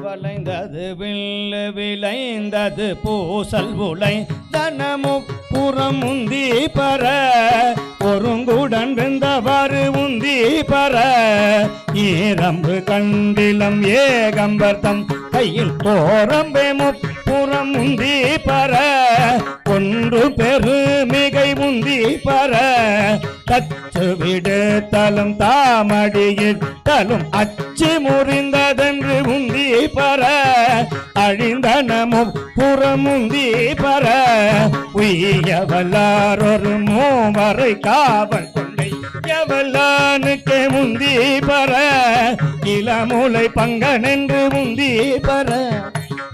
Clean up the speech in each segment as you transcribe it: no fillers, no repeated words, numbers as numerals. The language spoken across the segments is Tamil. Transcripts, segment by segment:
வளைந்தது வில்லு விளைந்தது பூசல் உலை தனமுப்புறம் உந்தி பர ஒருங்குடன் வெந்தவாறு உந்தி பர ஈரம்பு கண்டிலம் ஏகம்பர்த்தம் கையில் தோரம்பே முப்புறம் உந்தி பர ஒன்று பெருமிகை உந்தி பர கச்சு விடுத்தலும் தாமடியிட்டலும் அச்சு முறிந்ததென்று உந்தி பர அழிந்தனமும் புறமுந்தி பர உய்யவல்லாரொரு மூவரை காவல் கொண்டை எவல்லானுக்கே முந்தி பர இளமுலை பங்கனென்று முந்தி பர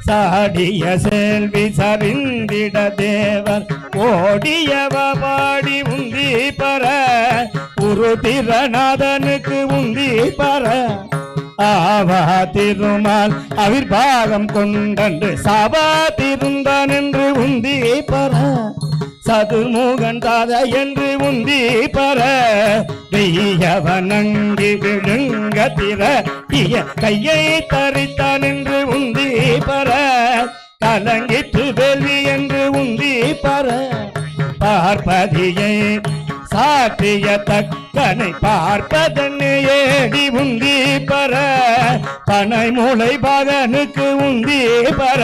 சாடிய செல்வி சரிந்திட தேவர் ஓடியவ பாடி உந்தி பர உருதிரநாதனுக்கு உந்தி பர ஆவா திருமால் அவிர்வாகம் கொண்டன்று சபா திருந்தான் என்று உந்தி பர சதுமுகன் தாத என்று உந்தி பர வெய்யவனங்கி விழுங்க திரட்டிய கையை தரித்தான் என்று உந்தி பர கலங்கிற்று வேள்வி என்று உந்தி பர பார்ப்பதியை சாற்றிய தக்கனை பார்ப்பதனை ஏடி உந்தி பர பனை மூளை பாகனுக்கு உந்தி பர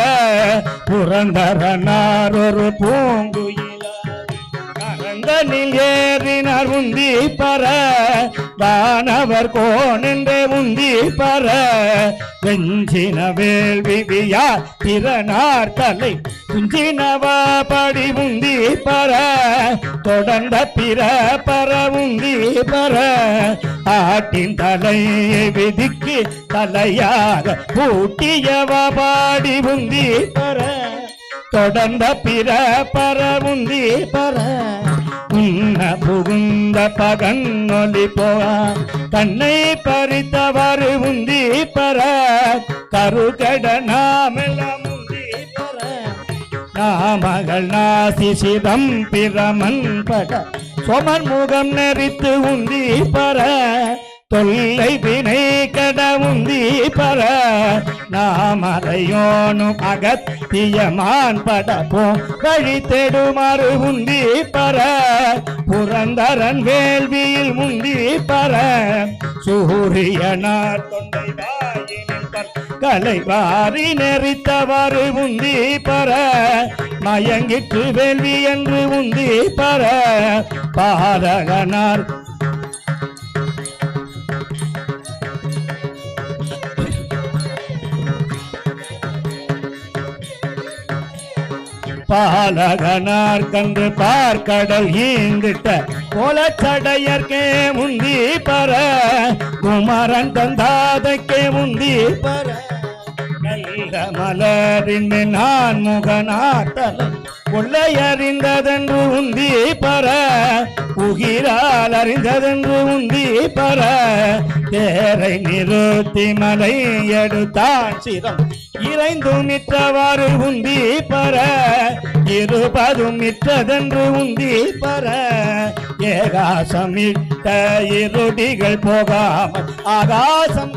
புரந்தரனார் ஒரு பூங்குயிலார் கரந்தனில் ஏறினார் உந்தி பர வானவர் கோனென்றே உந்தி பர வெஞ்சின வேள்வி வியா திறனார் தலை குஞ்சினவா படி உந்தி பர தொடர்ந்த பிற பர உந்தி பர ஆட்டின் தலையை விதிக்கு தலையாக பூட்டியவா பாடி உந்தி பர தொடர்ந்த பிற பர உந்தி பர உன்ன புகுந்த பகன் ஒலி போவா கண்ணை பறித்தவாறு உந்தி பர கருகட நாமெல்லாம் உந்தி பர நாமகள் நாசி சிதம் பிரமன் பட சோமன் முகம் நெறித்து உந்தி பர தொல்லை வினை கட உந்தி பர நாமரையோனும் அகத்தியமான் படப்போ வழி தேடுமாறு உந்தி பர புரந்தரன் வேள்வியில் முந்தி பர சூரியனார் தொண்டை வாயினில் கலை வாரி நெறித்தவாறு உந்தி பர மயங்கிற்று வேள்வி என்று உந்தி பர பாலகனார் பாலகனார் கன்று பார்க்கடல் ஈந்திட்ட கோலச்சடையர்க்கே முந்தி பர குமரன் தந்தாதைக்கே முந்தி பர நல்ல மலரின் நான் முகநாட்டல் கொள்ளையறிந்ததென்று உந்தி பர உகிரால் அறிந்ததென்று உந்தி பர தேரை நிறுத்தி மலை எடுத்தான் சிரம் இறைந்தும் மிற்றவாறு உந்தி பர இருபதும் மிற்றதென்று உந்தி பர ஏகாசம் இட்ட இருடிகள் போகாமல் ஆகாசம்